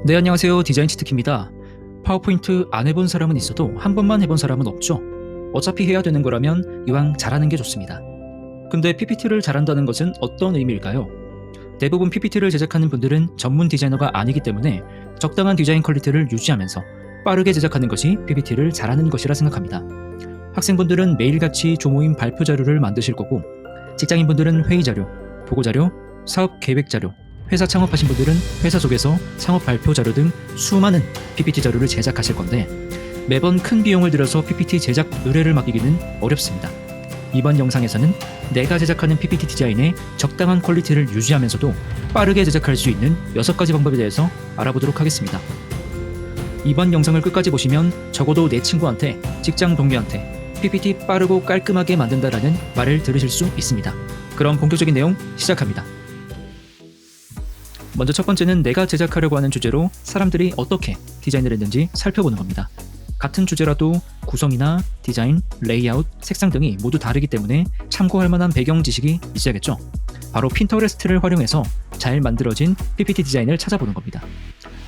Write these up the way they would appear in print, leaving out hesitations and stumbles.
네, 안녕하세요. 디자인 치트키입니다. 파워포인트 안 해본 사람은 있어도 한 번만 해본 사람은 없죠. 어차피 해야 되는 거라면 이왕 잘하는 게 좋습니다. 근데 PPT를 잘한다는 것은 어떤 의미일까요? 대부분 PPT를 제작하는 분들은 전문 디자이너가 아니기 때문에 적당한 디자인 퀄리티를 유지하면서 빠르게 제작하는 것이 PPT를 잘하는 것이라 생각합니다. 학생분들은 매일같이 조모임 발표 자료를 만드실 거고, 직장인분들은 회의 자료, 보고 자료, 사업 계획 자료, 회사 창업하신 분들은 회사 속에서 창업 발표 자료 등 수많은 PPT 자료를 제작하실 건데, 매번 큰 비용을 들여서 PPT 제작 의뢰를 맡기기는 어렵습니다. 이번 영상에서는 내가 제작하는 PPT 디자인의 적당한 퀄리티를 유지하면서도 빠르게 제작할 수 있는 6가지 방법에 대해서 알아보도록 하겠습니다. 이번 영상을 끝까지 보시면 적어도 내 친구한테, 직장 동료한테 PPT 빠르고 깔끔하게 만든다라는 말을 들으실 수 있습니다. 그럼 본격적인 내용 시작합니다. 먼저 첫 번째는 내가 제작하려고 하는 주제로 사람들이 어떻게 디자인을 했는지 살펴보는 겁니다. 같은 주제라도 구성이나 디자인, 레이아웃, 색상 등이 모두 다르기 때문에 참고할 만한 배경 지식이 있어야겠죠. 바로 핀터레스트를 활용해서 잘 만들어진 PPT 디자인을 찾아보는 겁니다.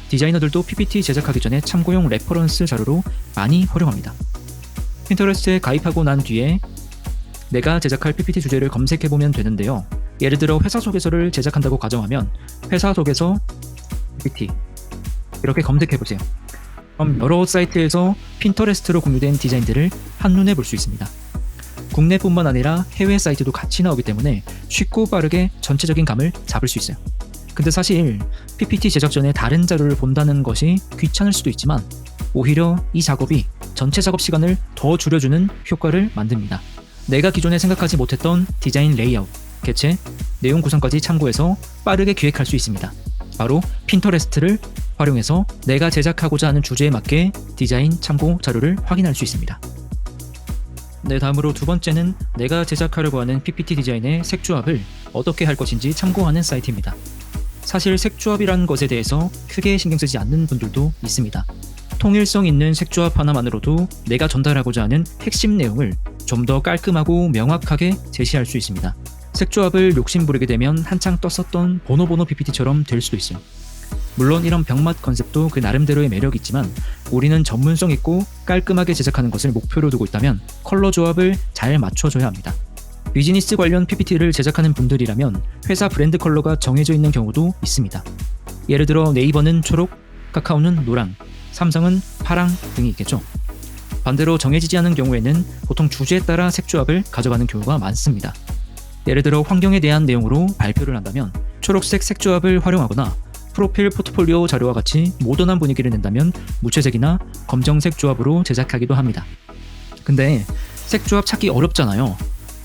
디자이너들도 PPT 제작하기 전에 참고용 레퍼런스 자료로 많이 활용합니다. 핀터레스트에 가입하고 난 뒤에 내가 제작할 PPT 주제를 검색해보면 되는데요. 예를 들어 회사 소개서를 제작한다고 가정하면 회사 소개서 PPT 이렇게 검색해보세요. 그럼 여러 사이트에서 핀터레스트로 공유된 디자인들을 한눈에 볼 수 있습니다. 국내뿐만 아니라 해외 사이트도 같이 나오기 때문에 쉽고 빠르게 전체적인 감을 잡을 수 있어요. 근데 사실 PPT 제작 전에 다른 자료를 본다는 것이 귀찮을 수도 있지만 오히려 이 작업이 전체 작업 시간을 더 줄여주는 효과를 만듭니다. 내가 기존에 생각하지 못했던 디자인 레이아웃, 개체, 내용 구성까지 참고해서 빠르게 기획할 수 있습니다. 바로 핀터레스트를 활용해서 내가 제작하고자 하는 주제에 맞게 디자인 참고 자료를 확인할 수 있습니다. 네, 다음으로 두 번째는 내가 제작하려고 하는 PPT 디자인의 색조합을 어떻게 할 것인지 참고하는 사이트입니다. 사실 색조합이라는 것에 대해서 크게 신경 쓰지 않는 분들도 있습니다. 통일성 있는 색조합 하나만으로도 내가 전달하고자 하는 핵심 내용을 좀 더 깔끔하고 명확하게 제시할 수 있습니다. 색조합을 욕심부리게 되면 한창 떴었던 보노보노 PPT처럼 될 수도 있어요. 물론 이런 병맛 컨셉도 그 나름대로의 매력이 있지만 우리는 전문성 있고 깔끔하게 제작하는 것을 목표로 두고 있다면 컬러 조합을 잘 맞춰줘야 합니다. 비즈니스 관련 PPT를 제작하는 분들이라면 회사 브랜드 컬러가 정해져 있는 경우도 있습니다. 예를 들어 네이버는 초록, 카카오는 노랑, 삼성은 파랑 등이 있겠죠. 반대로 정해지지 않은 경우에는 보통 주제에 따라 색조합을 가져가는 경우가 많습니다. 예를 들어 환경에 대한 내용으로 발표를 한다면 초록색 색조합을 활용하거나 프로필 포트폴리오 자료와 같이 모던한 분위기를 낸다면 무채색이나 검정색 조합으로 제작하기도 합니다. 근데 색조합 찾기 어렵잖아요.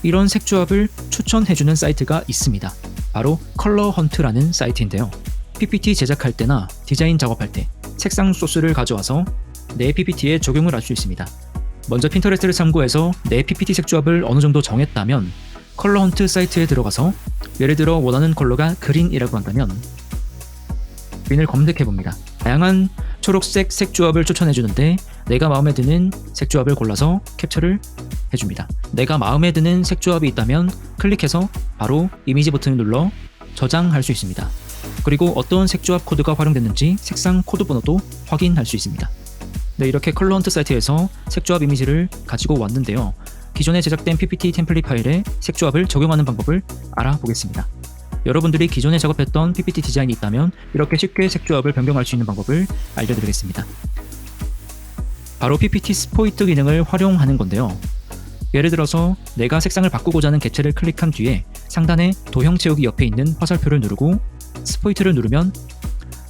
이런 색조합을 추천해주는 사이트가 있습니다. 바로 컬러 헌트라는 사이트인데요. PPT 제작할 때나 디자인 작업할 때 색상 소스를 가져와서 내 PPT에 적용을 할 수 있습니다. 먼저 핀터레스트를 참고해서 내 PPT 색조합을 어느 정도 정했다면 컬러 헌트 사이트에 들어가서 예를 들어 원하는 컬러가 그린이라고 한다면 그린을 검색해봅니다. 다양한 초록색 색조합을 추천해주는데 내가 마음에 드는 색조합을 골라서 캡처를 해줍니다. 내가 마음에 드는 색조합이 있다면 클릭해서 바로 이미지 버튼을 눌러 저장할 수 있습니다. 그리고 어떤 색조합 코드가 활용됐는지 색상 코드 번호도 확인할 수 있습니다. 네, 이렇게 컬러 헌트 사이트에서 색조합 이미지를 가지고 왔는데요. 기존에 제작된 PPT 템플릿 파일에 색조합을 적용하는 방법을 알아보겠습니다. 여러분들이 기존에 작업했던 PPT 디자인이 있다면 이렇게 쉽게 색조합을 변경할 수 있는 방법을 알려드리겠습니다. 바로 PPT 스포이트 기능을 활용하는 건데요. 예를 들어서 내가 색상을 바꾸고자 하는 개체를 클릭한 뒤에 상단에 도형 채우기 옆에 있는 화살표를 누르고 스포이트를 누르면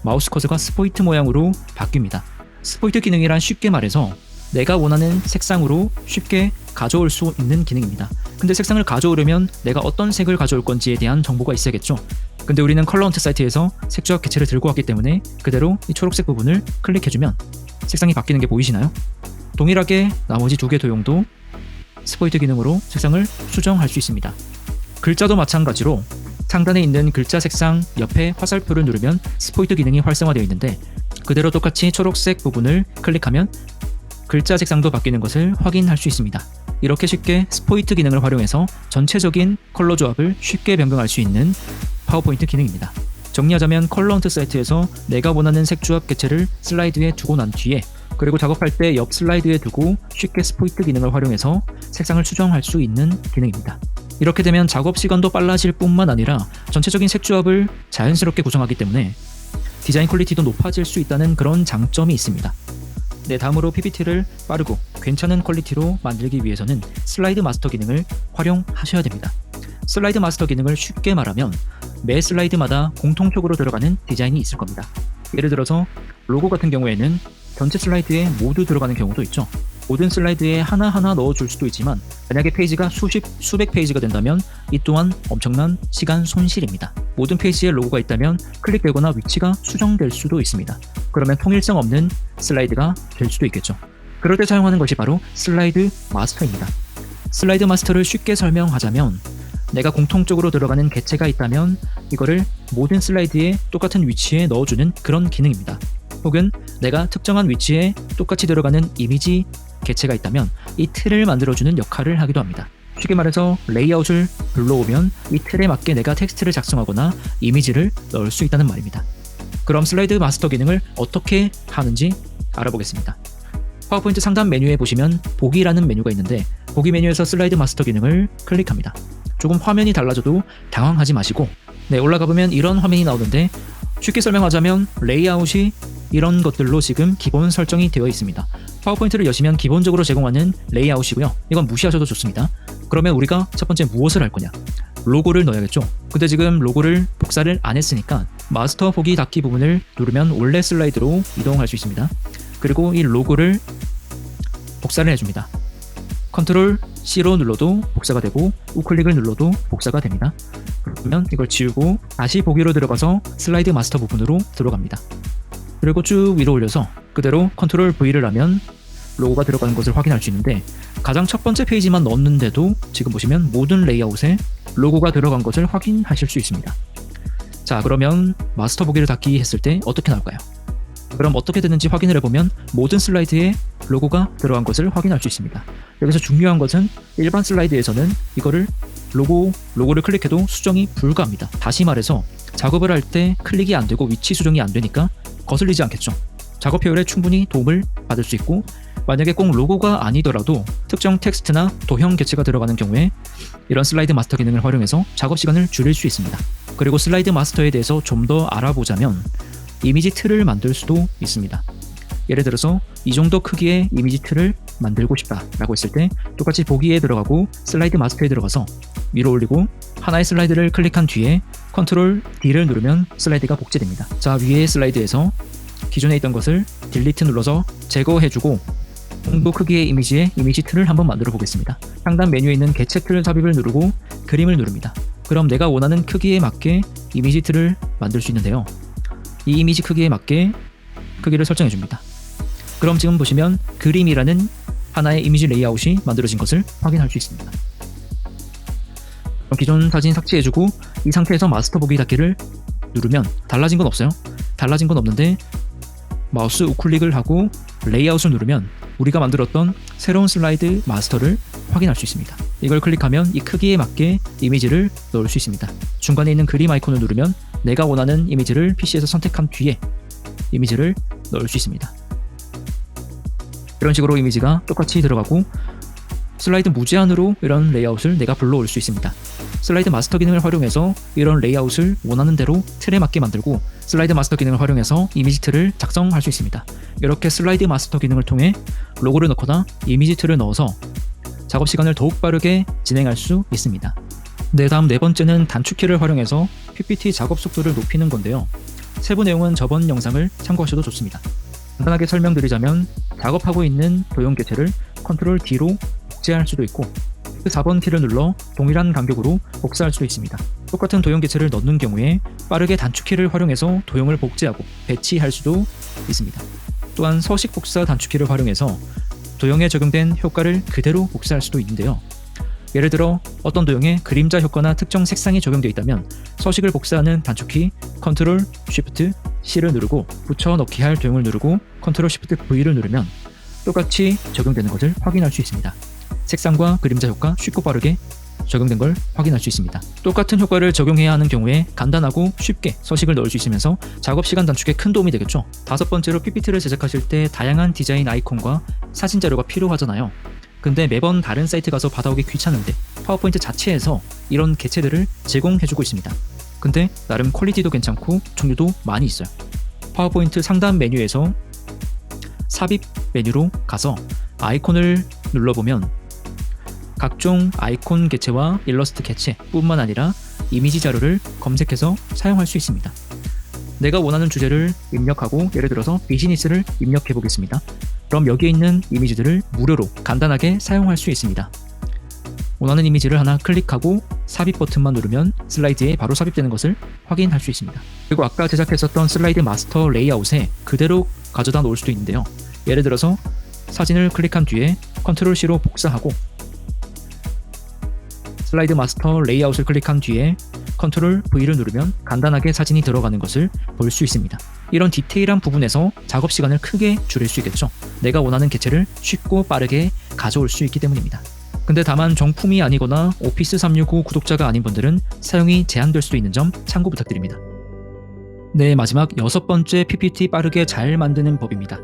마우스 커서가 스포이트 모양으로 바뀝니다. 스포이트 기능이란 쉽게 말해서 내가 원하는 색상으로 쉽게 가져올 수 있는 기능입니다. 근데 색상을 가져오려면 내가 어떤 색을 가져올 건지에 대한 정보가 있어야겠죠. 근데 우리는 컬러 헌트 사이트에서 색조합 개체를 들고 왔기 때문에 그대로 이 초록색 부분을 클릭해주면 색상이 바뀌는 게 보이시나요? 동일하게 나머지 두 개 도형도 스포이트 기능으로 색상을 수정할 수 있습니다. 글자도 마찬가지로 상단에 있는 글자 색상 옆에 화살표를 누르면 스포이트 기능이 활성화되어 있는데 그대로 똑같이 초록색 부분을 클릭하면 글자 색상도 바뀌는 것을 확인할 수 있습니다. 이렇게 쉽게 스포이트 기능을 활용해서 전체적인 컬러 조합을 쉽게 변경할 수 있는 파워포인트 기능입니다. 정리하자면 컬러헌트 사이트에서 내가 원하는 색 조합 개체를 슬라이드에 두고 난 뒤에 그리고 작업할 때 옆 슬라이드에 두고 쉽게 스포이트 기능을 활용해서 색상을 수정할 수 있는 기능입니다. 이렇게 되면 작업 시간도 빨라질 뿐만 아니라 전체적인 색 조합을 자연스럽게 구성하기 때문에 디자인 퀄리티도 높아질 수 있다는 그런 장점이 있습니다. 네, 다음으로 PPT를 빠르고 괜찮은 퀄리티로 만들기 위해서는 슬라이드 마스터 기능을 활용하셔야 됩니다. 슬라이드 마스터 기능을 쉽게 말하면 매 슬라이드마다 공통적으로 들어가는 디자인이 있을 겁니다. 예를 들어서 로고 같은 경우에는 전체 슬라이드에 모두 들어가는 경우도 있죠. 모든 슬라이드에 하나하나 넣어줄 수도 있지만 만약에 페이지가 수백 페이지가 된다면 이 또한 엄청난 시간 손실입니다. 모든 페이지에 로고가 있다면 클릭되거나 위치가 수정될 수도 있습니다. 그러면 통일성 없는 슬라이드가 될 수도 있겠죠. 그럴 때 사용하는 것이 바로 슬라이드 마스터입니다. 슬라이드 마스터를 쉽게 설명하자면 내가 공통적으로 들어가는 개체가 있다면 이거를 모든 슬라이드에 똑같은 위치에 넣어주는 그런 기능입니다. 혹은 내가 특정한 위치에 똑같이 들어가는 이미지 개체가 있다면 이 틀을 만들어주는 역할을 하기도 합니다. 쉽게 말해서 레이아웃을 불러오면 이 틀에 맞게 내가 텍스트를 작성하거나 이미지를 넣을 수 있다는 말입니다. 그럼 슬라이드 마스터 기능을 어떻게 하는지 알아보겠습니다. 파워포인트 상단 메뉴에 보시면 보기라는 메뉴가 있는데 보기 메뉴에서 슬라이드 마스터 기능을 클릭합니다. 조금 화면이 달라져도 당황하지 마시고 올라가 보면 이런 화면이 나오는데 쉽게 설명하자면 레이아웃이 이런 것들로 지금 기본 설정이 되어 있습니다. 파워포인트를 여시면 기본적으로 제공하는 레이아웃이고요. 이건 무시하셔도 좋습니다. 그러면 우리가 첫 번째 무엇을 할 거냐? 로고를 넣어야겠죠. 근데 지금 로고를 복사를 안 했으니까 마스터 보기 닫기 부분을 누르면 원래 슬라이드로 이동할 수 있습니다. 그리고 이 로고를 복사를 해줍니다. 컨트롤 C로 눌러도 복사가 되고 우클릭을 눌러도 복사가 됩니다. 그러면 이걸 지우고 다시 보기로 들어가서 슬라이드 마스터 부분으로 들어갑니다. 그리고 쭉 위로 올려서 그대로 컨트롤 V를 하면 로고가 들어가는 것을 확인할 수 있는데 가장 첫 번째 페이지만 넣었는데도 지금 보시면 모든 레이아웃에 로고가 들어간 것을 확인하실 수 있습니다. 자, 그러면 마스터 보기를 닫기 했을 때 어떻게 나올까요? 그럼 어떻게 되는지 확인을 해보면 모든 슬라이드에 로고가 들어간 것을 확인할 수 있습니다. 여기서 중요한 것은 일반 슬라이드에서는 이거를 로고를 클릭해도 수정이 불가합니다. 다시 말해서 작업을 할 때 클릭이 안 되고 위치 수정이 안 되니까 거슬리지 않겠죠. 작업 효율에 충분히 도움을 받을 수 있고 만약에 꼭 로고가 아니더라도 특정 텍스트나 도형 개체가 들어가는 경우에 이런 슬라이드 마스터 기능을 활용해서 작업 시간을 줄일 수 있습니다. 그리고 슬라이드 마스터에 대해서 좀 더 알아보자면 이미지 틀을 만들 수도 있습니다. 예를 들어서 이 정도 크기의 이미지 틀을 만들고 싶다라고 했을 때 똑같이 보기에 들어가고 슬라이드 마스터에 들어가서 위로 올리고 하나의 슬라이드를 클릭한 뒤에 컨트롤 D를 누르면 슬라이드가 복제됩니다. 자, 위에 슬라이드에서 기존에 있던 것을 딜리트 눌러서 제거해주고 정도 크기의 이미지에 이미지 틀을 한번 만들어 보겠습니다. 상단 메뉴에 있는 개체 틀 삽입을 누르고 그림을 누릅니다. 그럼 내가 원하는 크기에 맞게 이미지 틀을 만들 수 있는데요. 이 이미지 크기에 맞게 크기를 설정해 줍니다. 그럼 지금 보시면 그림이라는 하나의 이미지 레이아웃이 만들어진 것을 확인할 수 있습니다. 그럼 기존 사진 삭제해주고 이 상태에서 마스터 보기 닫기를 누르면 달라진 건 없어요. 달라진 건 없는데 마우스 우클릭을 하고 레이아웃을 누르면 우리가 만들었던 새로운 슬라이드 마스터를 확인할 수 있습니다. 이걸 클릭하면 이 크기에 맞게 이미지를 넣을 수 있습니다. 중간에 있는 그림 아이콘을 누르면 내가 원하는 이미지를 PC에서 선택한 뒤에 이미지를 넣을 수 있습니다. 이런 식으로 이미지가 똑같이 들어가고 슬라이드 무제한으로 이런 레이아웃을 내가 불러올 수 있습니다. 슬라이드 마스터 기능을 활용해서 이런 레이아웃을 원하는 대로 틀에 맞게 만들고 슬라이드 마스터 기능을 활용해서 이미지 틀을 작성할 수 있습니다. 이렇게 슬라이드 마스터 기능을 통해 로고를 넣거나 이미지 틀을 넣어서 작업 시간을 더욱 빠르게 진행할 수 있습니다. 네, 다음 네 번째는 단축키를 활용해서 PPT 작업 속도를 높이는 건데요. 세부 내용은 저번 영상을 참고하셔도 좋습니다. 간단하게 설명드리자면 작업하고 있는 도형 개체를 컨트롤 D로 복제할 수도 있고 그 4번 키를 눌러 동일한 간격으로 복사할 수도 있습니다. 똑같은 도형 개체를 넣는 경우에 빠르게 단축키를 활용해서 도형을 복제하고 배치할 수도 있습니다. 또한 서식 복사 단축키를 활용해서 도형에 적용된 효과를 그대로 복사할 수도 있는데요. 예를 들어 어떤 도형에 그림자 효과나 특정 색상이 적용되어 있다면 서식을 복사하는 단축키 컨트롤 쉬프트 C를 누르고 붙여 넣기 할 도형을 누르고 컨트롤 쉬프트 V를 누르면 똑같이 적용되는 것을 확인할 수 있습니다. 색상과 그림자 효과 쉽고 빠르게 적용된 걸 확인할 수 있습니다. 똑같은 효과를 적용해야 하는 경우에 간단하고 쉽게 서식을 넣을 수 있으면서 작업 시간 단축에 큰 도움이 되겠죠. 다섯 번째로 PPT를 제작하실 때 다양한 디자인 아이콘과 사진 자료가 필요하잖아요. 근데 매번 다른 사이트 가서 받아오기 귀찮은데 파워포인트 자체에서 이런 개체들을 제공해주고 있습니다. 근데 나름 퀄리티도 괜찮고 종류도 많이 있어요. 파워포인트 상단 메뉴에서 삽입 메뉴로 가서 아이콘을 눌러보면 각종 아이콘 개체와 일러스트 개체 뿐만 아니라 이미지 자료를 검색해서 사용할 수 있습니다. 내가 원하는 주제를 입력하고 예를 들어서 비즈니스를 입력해 보겠습니다. 그럼 여기에 있는 이미지들을 무료로 간단하게 사용할 수 있습니다. 원하는 이미지를 하나 클릭하고 삽입 버튼만 누르면 슬라이드에 바로 삽입되는 것을 확인할 수 있습니다. 그리고 아까 제작했었던 슬라이드 마스터 레이아웃에 그대로 가져다 놓을 수도 있는데요. 예를 들어서 사진을 클릭한 뒤에 컨트롤 C로 복사하고 슬라이드 마스터 레이아웃을 클릭한 뒤에 컨트롤 V를 누르면 간단하게 사진이 들어가는 것을 볼 수 있습니다. 이런 디테일한 부분에서 작업 시간을 크게 줄일 수 있겠죠. 내가 원하는 개체를 쉽고 빠르게 가져올 수 있기 때문입니다. 근데 다만 정품이 아니거나 오피스 365 구독자가 아닌 분들은 사용이 제한될 수도 있는 점 참고 부탁드립니다. 네, 마지막 여섯 번째 PPT 빠르게 잘 만드는 법입니다.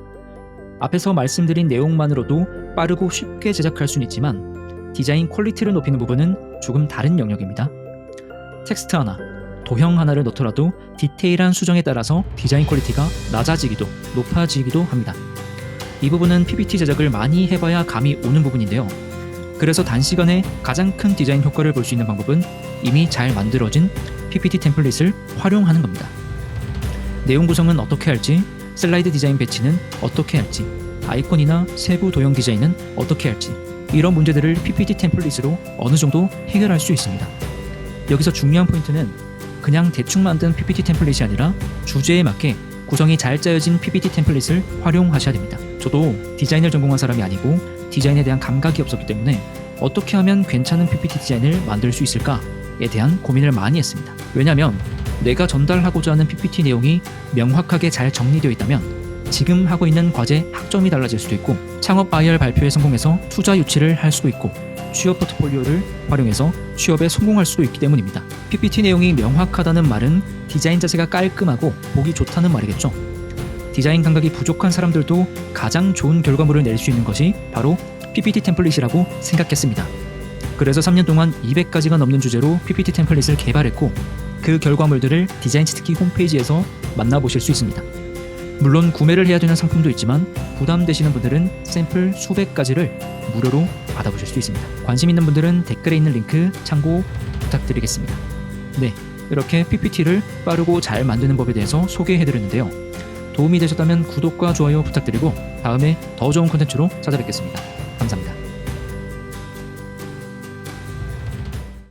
앞에서 말씀드린 내용만으로도 빠르고 쉽게 제작할 수는 있지만 디자인 퀄리티를 높이는 부분은 조금 다른 영역입니다. 텍스트 하나, 도형 하나를 넣더라도 디테일한 수정에 따라서 디자인 퀄리티가 낮아지기도 높아지기도 합니다. 이 부분은 PPT 제작을 많이 해봐야 감이 오는 부분인데요. 그래서 단시간에 가장 큰 디자인 효과를 볼 수 있는 방법은 이미 잘 만들어진 PPT 템플릿을 활용하는 겁니다. 내용 구성은 어떻게 할지, 슬라이드 디자인 배치는 어떻게 할지, 아이콘이나 세부 도형 디자인은 어떻게 할지, 이런 문제들을 PPT 템플릿으로 어느 정도 해결할 수 있습니다. 여기서 중요한 포인트는 그냥 대충 만든 PPT 템플릿이 아니라 주제에 맞게 구성이 잘 짜여진 PPT 템플릿을 활용하셔야 됩니다. 저도 디자인을 전공한 사람이 아니고 디자인에 대한 감각이 없었기 때문에 어떻게 하면 괜찮은 PPT 디자인을 만들 수 있을까에 대한 고민을 많이 했습니다. 왜냐하면 내가 전달하고자 하는 PPT 내용이 명확하게 잘 정리되어 있다면 지금 하고 있는 과제 학점이 달라질 수도 있고 창업 IR 발표에 성공해서 투자 유치를 할 수도 있고 취업 포트폴리오를 활용해서 취업에 성공할 수도 있기 때문입니다. PPT 내용이 명확하다는 말은 디자인 자체가 깔끔하고 보기 좋다는 말이겠죠. 디자인 감각이 부족한 사람들도 가장 좋은 결과물을 낼 수 있는 것이 바로 PPT 템플릿이라고 생각했습니다. 그래서 3년 동안 200가지가 넘는 주제로 PPT 템플릿을 개발했고 그 결과물들을 디자인치트키 홈페이지에서 만나보실 수 있습니다. 물론 구매를 해야 되는 상품도 있지만 부담되시는 분들은 샘플 수백 가지를 무료로 받아보실 수 있습니다. 관심 있는 분들은 댓글에 있는 링크 참고 부탁드리겠습니다. 네, 이렇게 PPT를 빠르고 잘 만드는 법에 대해서 소개해드렸는데요. 도움이 되셨다면 구독과 좋아요 부탁드리고 다음에 더 좋은 콘텐츠로 찾아뵙겠습니다.